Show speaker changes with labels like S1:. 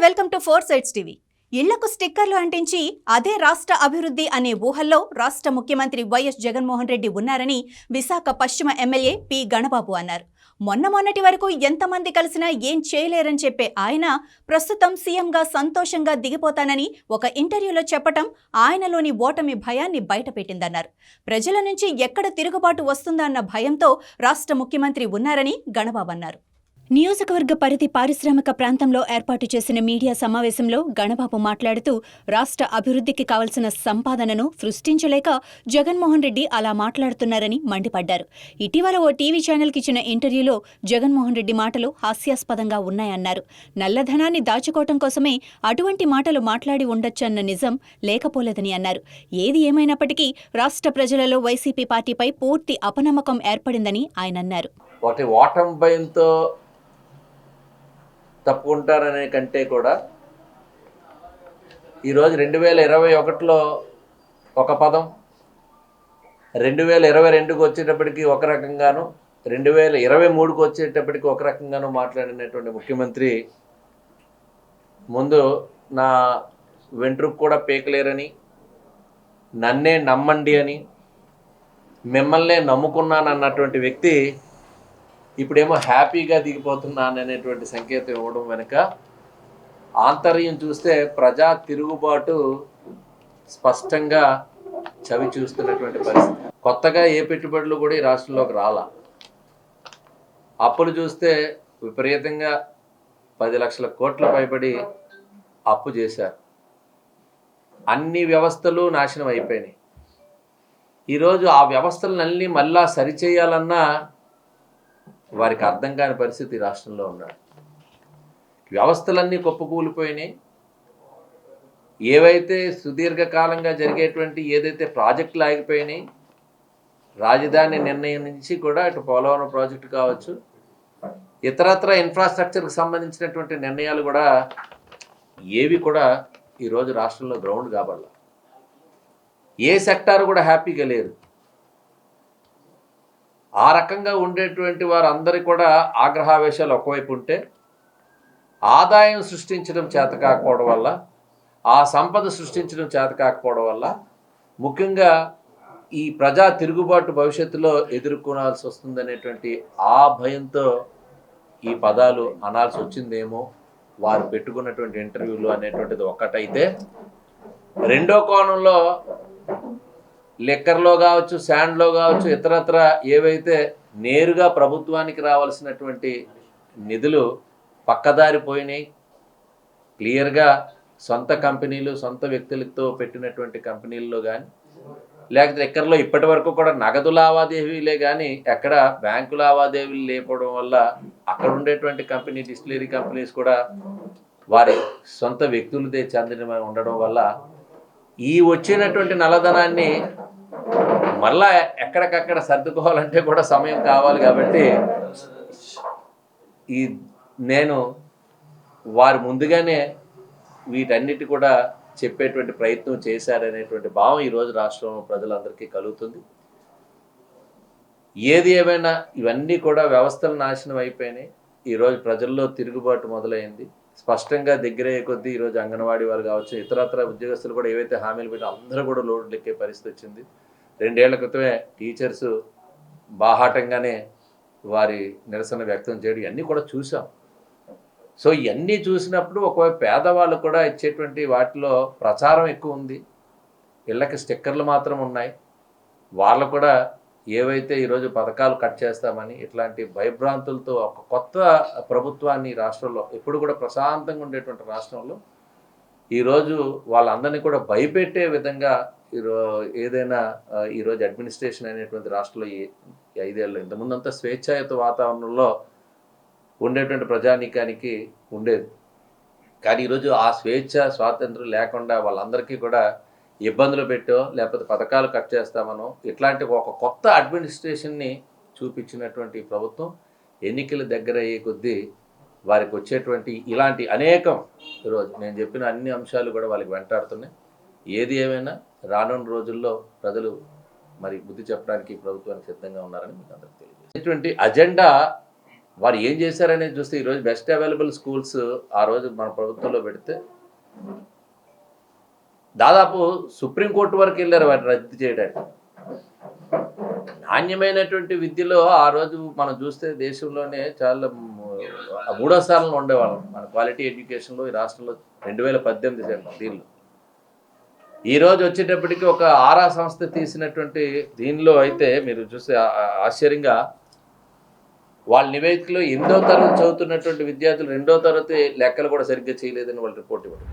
S1: Welcome to 4 sides TV. ఇళ్లకు స్టిక్కర్లు అంటించి అదే రాష్ట్ర అభివృద్ధి అనే ఊహల్లో రాష్ట్ర ముఖ్యమంత్రి వైఎస్ జగన్మోహన్ రెడ్డి ఉన్నారని విశాఖ పశ్చిమ ఎమ్మెల్యే పి గణబాబు అన్నారు. మొన్నటి వరకు ఎంతమంది కలిసినా ఏం చేయలేరని చెప్పే ఆయన ప్రస్తుతం సీఎంగా సంతోషంగా దిగిపోతానని ఒక ఇంటర్వ్యూలో చెప్పటం ఆయనలోని ఓటమి భయాన్ని బయటపెట్టిందన్నారు. ప్రజల నుంచి ఎక్కడ తిరుగుబాటు వస్తుందా అన్న భయంతో రాష్ట్ర ముఖ్యమంత్రి ఉన్నారని గణబాబు అన్నారు. నియోజకవర్గ పరిధి పారిశ్రామిక ప్రాంతంలో ఏర్పాటు చేసిన మీడియా సమావేశంలో గణబాబు మాట్లాడుతూ రాష్ట్ర అభివృద్ధికి కావలసిన సంపాదనను సృష్టించలేక జగన్మోహన్ రెడ్డి అలా మాట్లాడుతున్నారని మండిపడ్డారు. ఇటీవల ఓ టీవీ ఛానల్కి ఇచ్చిన ఇంటర్వ్యూలో జగన్మోహన్ రెడ్డి మాటలు హాస్యాస్పదంగా ఉన్నాయన్నారు. నల్లధనాన్ని దాచుకోవటం కోసమే అటువంటి మాటలు మాట్లాడి ఉండొచ్చన్న నిజం లేకపోలేదని అన్నారు. ఏది ఏమైనప్పటికీ రాష్ట్ర ప్రజలలో వైసీపీ పార్టీపై పూర్తి అపనమ్మకం ఏర్పడిందని ఆయన అన్నారు.
S2: తప్పుకుంటారనే కంటే కూడా ఈరోజు 2021లో ఒక పదం, 2022కి వచ్చేటప్పటికి ఒక రకంగాను, 2023కి వచ్చేటప్పటికి ఒక రకంగాను మాట్లాడినటువంటి ముఖ్యమంత్రి ముందు నా వెంట్రుకు కూడా పీకలేరని, నన్నే నమ్మండి అని, మిమ్మల్నే నమ్ముకున్నానన్నటువంటి వ్యక్తి ఇప్పుడేమో హ్యాపీగా దిగిపోతున్నాననేటువంటి సంకేతం ఇవ్వడం వెనుక ఆంతర్యం చూస్తే ప్రజా తిరుగుబాటు స్పష్టంగా చవి చూస్తున్నటువంటి పరిస్థితి. కొత్తగా ఏ పెట్టుబడులు కూడా ఈ రాష్ట్రంలోకి రాలా. అప్పులు చూస్తే విపరీతంగా 10 లక్షల కోట్ల పైబడి అప్పు చేశారు. అన్ని వ్యవస్థలు నాశనం అయిపోయినాయి. ఈరోజు ఆ వ్యవస్థలన్నీ మళ్ళా సరిచేయాలన్నా వారికి అర్థం కాని పరిస్థితి రాష్ట్రంలో ఉన్నాడు. వ్యవస్థలన్నీ కుప్పకూలిపోయినాయి. ఏవైతే సుదీర్ఘకాలంగా జరిగేటువంటి ఏదైతే ప్రాజెక్టులు ఆగిపోయినాయి, రాజధాని నిర్ణయం నుంచి కూడా ఇటు పోలవరం ప్రాజెక్టు కావచ్చు, ఇతరత్ర ఇన్ఫ్రాస్ట్రక్చర్కి సంబంధించినటువంటి నిర్ణయాలు కూడా ఏవి కూడా ఈరోజు రాష్ట్రంలో గ్రౌండ్ కాబట్ల ఏ సెక్టార్ కూడా హ్యాపీగా లేదు. ఆ రకంగా ఉండేటువంటి వారందరికీ కూడా ఆగ్రహావేశాలు ఒకవైపు ఉంటే, ఆదాయం సృష్టించడం చేత కాకపోవడం వల్ల, ఆ సంపద సృష్టించడం చేత కాకపోవడం వల్ల, ముఖ్యంగా ఈ ప్రజా తిరుగుబాటు భవిష్యత్తులో ఎదుర్కొనాల్సి వస్తుందనేటువంటి ఆ భయంతో ఈ పదాలు అనాల్సి వచ్చిందేమో వారు పెట్టుకున్నటువంటి ఇంటర్వ్యూలు అనేటువంటిది ఒక్కటైతే, రెండో కోణంలో లిక్కర్లో కావచ్చు, శాండ్లో కావచ్చు, ఇతరత్ర ఏవైతే నేరుగా ప్రభుత్వానికి రావాల్సినటువంటి నిధులు పక్కదారిపోయినాయి. క్లియర్గా సొంత కంపెనీలు, సొంత వ్యక్తులతో పెట్టినటువంటి కంపెనీల్లో కానీ, లేకపోతే లిక్కర్లో ఇప్పటి వరకు కూడా నగదు లావాదేవీలే కానీ ఎక్కడ బ్యాంకు లావాదేవీలు లేకపోవడం వల్ల అక్కడ ఉండేటువంటి కంపెనీ, డిస్టిలరీ కంపెనీస్ కూడా వారి సొంత వ్యక్తులదే చెందిన ఉండడం వల్ల ఈ వచ్చినటువంటి నల్లధనాన్ని మళ్ళా ఎక్కడికక్కడ సర్దుకోవాలంటే కూడా సమయం కావాలి. కాబట్టి నేను వారు ముందుగానే వీటన్నిటి కూడా చెప్పేటువంటి ప్రయత్నం చేశారనేటువంటి భావం ఈరోజు రాష్ట్రం ప్రజలందరికీ కలుగుతుంది. ఏది ఏమైనా ఇవన్నీ కూడా వ్యవస్థలు నాశనం అయిపోయినాయి. ఈరోజు ప్రజల్లో తిరుగుబాటు మొదలైంది. స్పష్టంగా దగ్గరయ్యే కొద్దీ ఈరోజు అంగన్వాడీ వారు కావచ్చు, ఇతరత్ర ఉద్యోగస్తులు కూడా ఏవైతే హామీలు పెట్టో అందరూ కూడా లోడ్లు ఎక్కే పరిస్థితి వచ్చింది. 2 ఏళ్ల క్రితమే టీచర్స్ బాహాటంగానే వారి నిరసన వ్యక్తం చేయడం ఇవన్నీ కూడా చూసాం. సో ఇవన్నీ చూసినప్పుడు ఒకవైపు పేదవాళ్ళు కూడా ఇచ్చేటువంటి వాటిలో ప్రచారం ఎక్కువ ఉంది, ఇళ్ళకి స్టిక్కర్లు మాత్రం ఉన్నాయి. వాళ్ళు కూడా ఏవైతే ఈరోజు పథకాలు కట్ చేస్తామని ఇట్లాంటి భయభ్రాంతులతో ఒక కొత్త ప్రభుత్వాన్ని రాష్ట్రంలో ఎప్పుడు కూడా ప్రశాంతంగా ఉండేటువంటి రాష్ట్రంలో ఈరోజు వాళ్ళందరినీ కూడా భయపెట్టే విధంగా ఏదైనా ఈరోజు అడ్మినిస్ట్రేషన్ అనేటువంటి రాష్ట్రంలో ఈ 5 ఏళ్ళు ఇంతకుముందంతా స్వేచ్ఛాయుత వాతావరణంలో ఉండేటువంటి ప్రజానీకానికి ఉండేది. కానీ ఈరోజు ఆ స్వేచ్ఛ స్వాతంత్రం లేకుండా వాళ్ళందరికీ కూడా ఇబ్బందులు పెట్టో లేకపోతే పథకాలు కట్ చేస్తామనో ఇట్లాంటి ఒక కొత్త అడ్మినిస్ట్రేషన్ని చూపించినటువంటి ప్రభుత్వం ఎన్నికల దగ్గర అయ్యే కొద్దీ వారికి వచ్చేటువంటి ఇలాంటి అనేకం ఈరోజు నేను చెప్పిన అన్ని అంశాలు కూడా వాళ్ళకి వెంటాడుతున్నాయి. ఏది ఏమైనా రానున్న రోజుల్లో ప్రజలు మరి బుద్ధి చెప్పడానికి ప్రభుత్వానికి సిద్ధంగా ఉన్నారని మీకు అందరికీ తెలియజేస్తుంది. అజెండా వారు ఏం చేశారనేది చూస్తే ఈరోజు బెస్ట్ అవైలబుల్ స్కూల్స్ ఆ రోజు మన ప్రభుత్వంలో పెడితే దాదాపు సుప్రీంకోర్టు వరకు వెళ్ళారు వాటిని రద్దు చేయడానికి. నాణ్యమైనటువంటి విద్యలో ఆ రోజు మనం చూస్తే దేశంలోనే చాలా మూడో స్థానంలో ఉండేవాళ్ళం మన క్వాలిటీ ఎడ్యుకేషన్లో ఈ రాష్ట్రంలో 2018 దీనిలో. ఈరోజు వచ్చేటప్పటికి ఒక ఆరా సంస్థ తీసినటువంటి దీనిలో అయితే మీరు చూస్తే ఆశ్చర్యంగా వాళ్ళ నివేదికలో 8వ తరగతి చదువుతున్నటువంటి విద్యార్థులు 2వ తరగతి లెక్కలు కూడా సరిగ్గా చేయలేదని వాళ్ళు రిపోర్ట్ ఇవ్వడం.